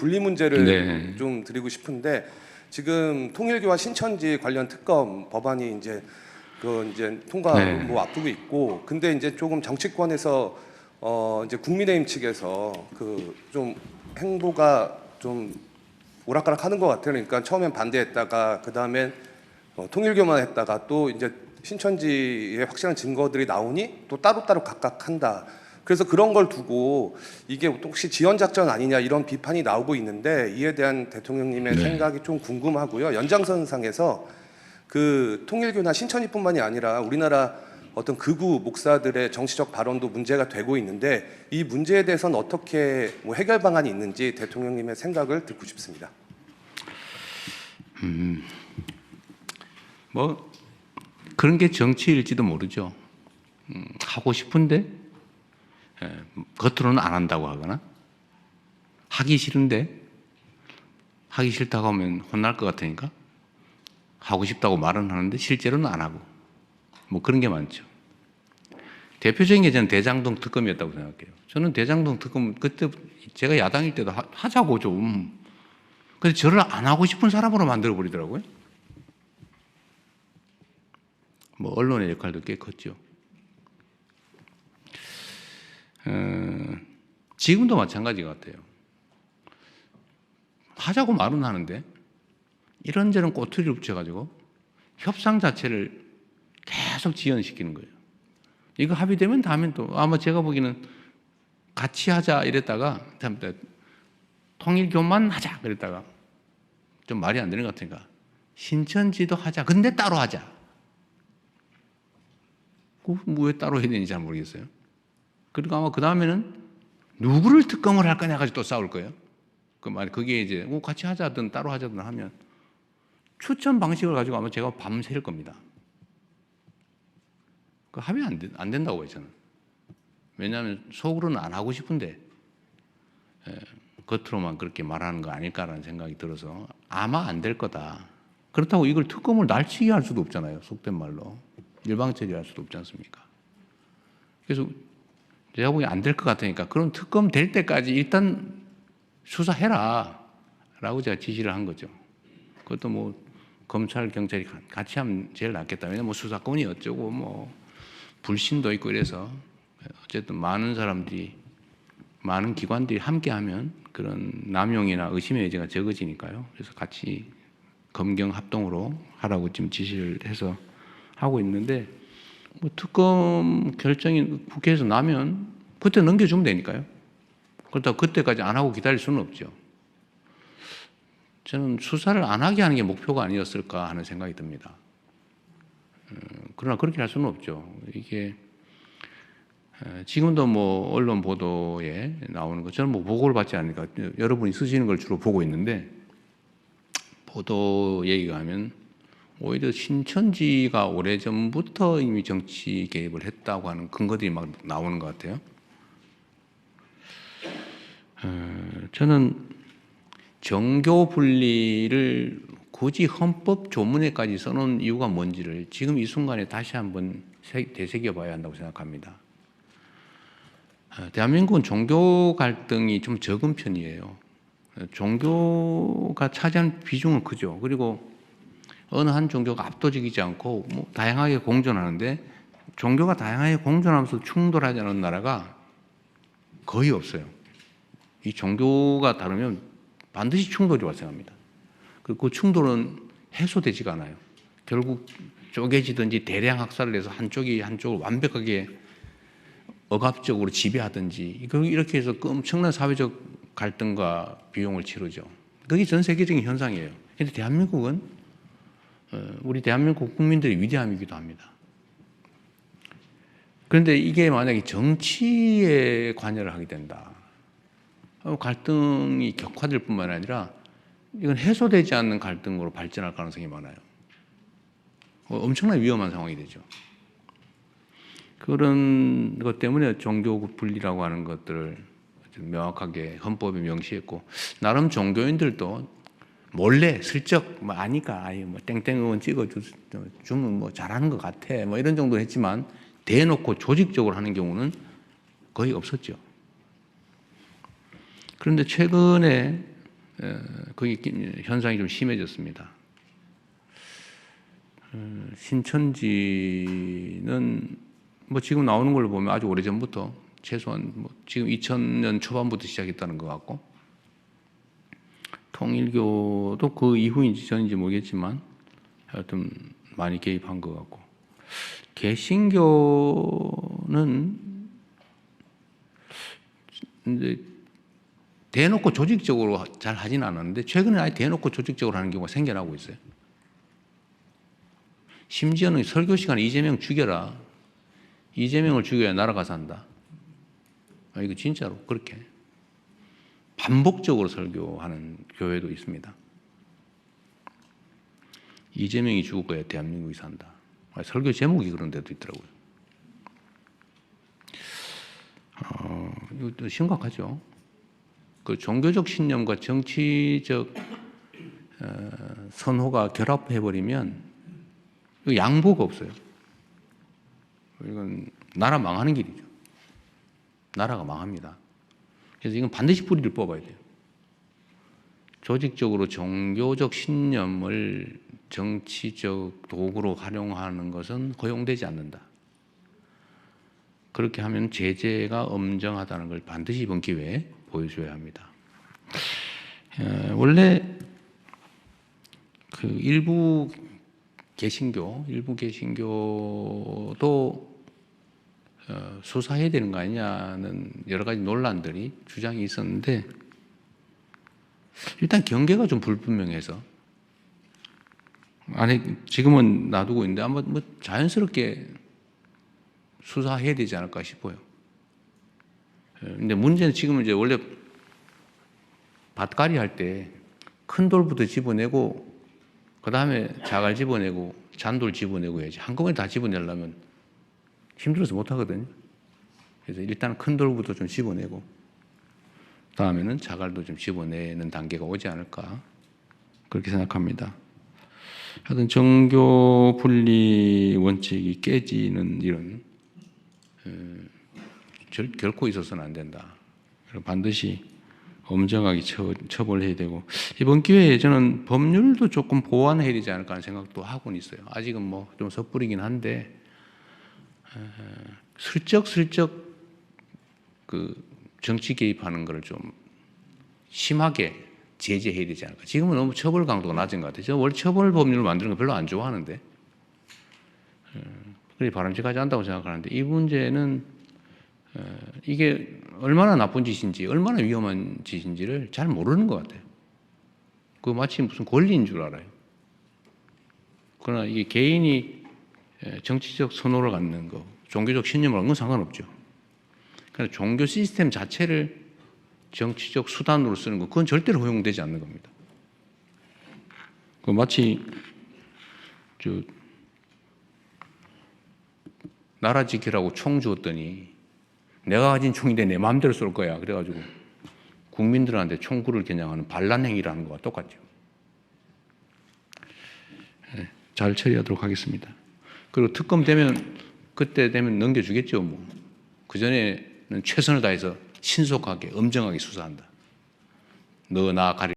분리 문제를 네. 좀 드리고 싶은데 지금 통일교와 신천지 관련 특검 법안이 이제 이제 통과 네. 뭐 앞두고 있고 근데 이제 조금 정치권에서 이제 국민의힘 측에서 그 좀 행보가 좀 오락가락하는 것 같아요. 그러니까 처음엔 반대했다가 그 다음엔 통일교만 했다가 또 이제 신천지의 확실한 증거들이 나오니 또 따로따로 각각 한다. 그래서 그런 걸 두고 이게 혹시 지연 작전 아니냐 이런 비판이 나오고 있는데 이에 대한 대통령님의 네. 생각이 좀 궁금하고요. 연장선상에서 그 통일교나 신천지뿐만이 아니라 우리나라 어떤 극우 목사들의 정치적 발언도 문제가 되고 있는데 이 문제에 대해서는 어떻게 뭐 해결 방안이 있는지 대통령님의 생각을 듣고 싶습니다. 뭐 그런 게 정치일지도 모르죠. 하고 싶은데 겉으로는 안 한다고 하거나 하기 싫은데 하기 싫다고 하면 혼날 것 같으니까 하고 싶다고 말은 하는데 실제로는 안 하고 뭐 그런 게 많죠. 대표적인 게 저는 대장동 특검이었다고 생각해요. 저는 대장동 특검 그때 제가 야당일 때도 하자고 좀. 근데 저를 안 하고 싶은 사람으로 만들어 버리더라고요. 뭐 언론의 역할도 꽤 컸죠. 지금도 마찬가지 같아요. 하자고 말은 하는데 이런저런 꼬투리를 붙여가지고 협상 자체를 계속 지연시키는 거예요. 이거 합의되면 다음엔 또 아마 제가 보기에는 같이 하자 이랬다가 통일교만 하자 그랬다가 좀 말이 안 되는 것 같으니까 신천지도 하자. 근데 따로 하자. 왜 따로 해야 되는지 잘 모르겠어요. 그리고 아마 그 다음에는 누구를 특검을 할 거냐 가지고 또 싸울 거예요. 그게 이제 같이 하자든 따로 하자든 하면 추천 방식을 가지고 아마 제가 밤샐 겁니다. 그 합의 안 된다고 해요, 저는. 왜냐하면 속으로는 안 하고 싶은데 겉으로만 그렇게 말하는 거 아닐까라는 생각이 들어서 아마 안 될 거다. 그렇다고 이걸 특검을 날치기 할 수도 없잖아요. 속된 말로. 일방처리할 수도 없지 않습니까? 그래서 제가 보기엔 안 될 것 같으니까 그럼 특검 될 때까지 일단 수사해라 라고 제가 지시를 한 거죠. 그것도 뭐 검찰, 경찰이 같이 하면 제일 낫겠다. 왜냐면 뭐 수사권이 어쩌고 뭐 불신도 있고 이래서 어쨌든 많은 사람들이 많은 기관들이 함께 하면 그런 남용이나 의심의 여지가 적어지니까요. 그래서 같이 검경 합동으로 하라고 지금 지시를 해서 하고 있는데 뭐 특검 결정이 국회에서 나면 그때 넘겨주면 되니까요. 그렇다고 그때까지 안 하고 기다릴 수는 없죠. 저는 수사를 안 하게 하는 게 목표가 아니었을까 하는 생각이 듭니다. 그러나 그렇게 할 수는 없죠. 이게 지금도 뭐 언론 보도에 나오는 것 저는 뭐 보고를 받지 않으니까 여러분이 쓰시는 걸 주로 보고 있는데 보도 얘기가 하면 오히려 신천지가 오래전부터 이미 정치 개입을 했다고 하는 근거들이 막 나오는 것 같아요. 저는 정교 분리를 굳이 헌법 조문에까지 써놓은 이유가 뭔지를 지금 이 순간에 다시 한번 되새겨봐야 한다고 생각합니다. 대한민국은 종교 갈등이 좀 적은 편이에요. 종교가 차지하는 비중은 크죠. 그리고 어느 한 종교가 압도적이지 않고 뭐 다양하게 공존하는데 종교가 다양하게 공존하면서 충돌하지 않은 나라가 거의 없어요. 이 종교가 다르면 반드시 충돌이 발생합니다. 그 충돌은 해소되지가 않아요. 결국 쪼개지든지 대량 학살을 해서 한쪽이 한쪽을 완벽하게 억압적으로 지배하든지 이렇게 해서 엄청난 사회적 갈등과 비용을 치르죠. 그게 전 세계적인 현상이에요. 그런데 대한민국은 우리 대한민국 국민들의 위대함이기도 합니다. 그런데 이게 만약에 정치에 관여를 하게 된다. 갈등이 격화될 뿐만 아니라 이건 해소되지 않는 갈등으로 발전할 가능성이 많아요. 엄청나게 위험한 상황이 되죠. 그런 것 때문에 종교 분리라고 하는 것들을 명확하게 헌법에 명시했고 나름 종교인들도 몰래 슬쩍 뭐 아니까 뭐 땡땡 의원 찍어주면 뭐 잘하는 것 같아 뭐 이런 정도 했지만 대놓고 조직적으로 하는 경우는 거의 없었죠. 그런데 최근에 거기 현상이 좀 심해졌습니다. 신천지는 뭐 지금 나오는 걸로 보면 아주 오래전부터 최소한 뭐 지금 2000년 초반부터 시작했다는 것 같고, 통일교도 그 이후인지 전인지 모르겠지만 하여튼 많이 개입한 것 같고, 개신교는 이제 대놓고 조직적으로 잘 하진 않았는데 최근에 아예 대놓고 조직적으로 하는 경우가 생겨나고 있어요. 심지어는 설교 시간에 이재명 죽여라. 이재명을 죽여야 나라가 산다. 이거 진짜로 그렇게 반복적으로 설교하는 교회도 있습니다. 이재명이 죽어야 대한민국이 산다. 설교 제목이 그런 데도 있더라고요. 이것도 심각하죠. 그 종교적 신념과 정치적 선호가 결합해버리면 양보가 없어요. 이건 나라 망하는 길이죠. 나라가 망합니다. 그래서 이건 반드시 뿌리를 뽑아야 돼요. 조직적으로 종교적 신념을 정치적 도구로 활용하는 것은 허용되지 않는다. 그렇게 하면 제재가 엄정하다는 걸 반드시 이번 기회에 보여줘야 합니다. 원래 그 일부 개신교도 수사해야 되는 거 아니냐는 여러 가지 논란들이 주장이 있었는데, 일단 경계가 좀 불분명해서 지금은 놔두고 있는데 아마 뭐 자연스럽게 수사해야 되지 않을까 싶어요. 근데 문제는 지금은 이제 원래 밭갈이 할 때 큰 돌부터 집어내고 그 다음에 자갈 집어내고 잔돌 집어내고 해야지. 한꺼번에 다 집어내려면 힘들어서 못 하거든요. 그래서 일단 큰 돌부터 좀 집어내고 다음에는 자갈도 좀 집어내는 단계가 오지 않을까 그렇게 생각합니다. 하여튼 정교 분리 원칙이 깨지는 이런 결코 있어서는 안 된다. 반드시 엄정하게 처벌해야 되고, 이번 기회에 저는 법률도 조금 보완해야 되지 않을까 하는 생각도 하고는 있어요. 아직은 뭐 좀 섣부리긴 한데 슬쩍 그 정치 개입하는 걸 좀 심하게 제재해야 되지 않을까. 지금은 너무 처벌 강도가 낮은 것 같아요. 저 원래 처벌 법률을 만드는 거 별로 안 좋아하는데 그게 바람직하지 않다고 생각하는데, 이 문제는 이게 얼마나 나쁜 짓인지 얼마나 위험한 짓인지를 잘 모르는 것 같아요. 그 마치 무슨 권리인 줄 알아요. 그러나 이게 개인이 정치적 선호를 갖는 거, 종교적 신념을 갖는 건 상관없죠. 그러나 종교 시스템 자체를 정치적 수단으로 쓰는 거, 그건 절대로 허용되지 않는 겁니다. 그 마치 나라 지키라고 총 주었더니 내가 가진 총인데 내 마음대로 쏠 거야. 그래가지고 국민들한테 총구를 겨냥하는 반란 행위라는 거와 똑같죠. 잘 처리하도록 하겠습니다. 그리고 특검 되면 그때 되면 넘겨주겠죠. 뭐 그 전에는 최선을 다해서 신속하게 엄정하게 수사한다. 너 나 가리.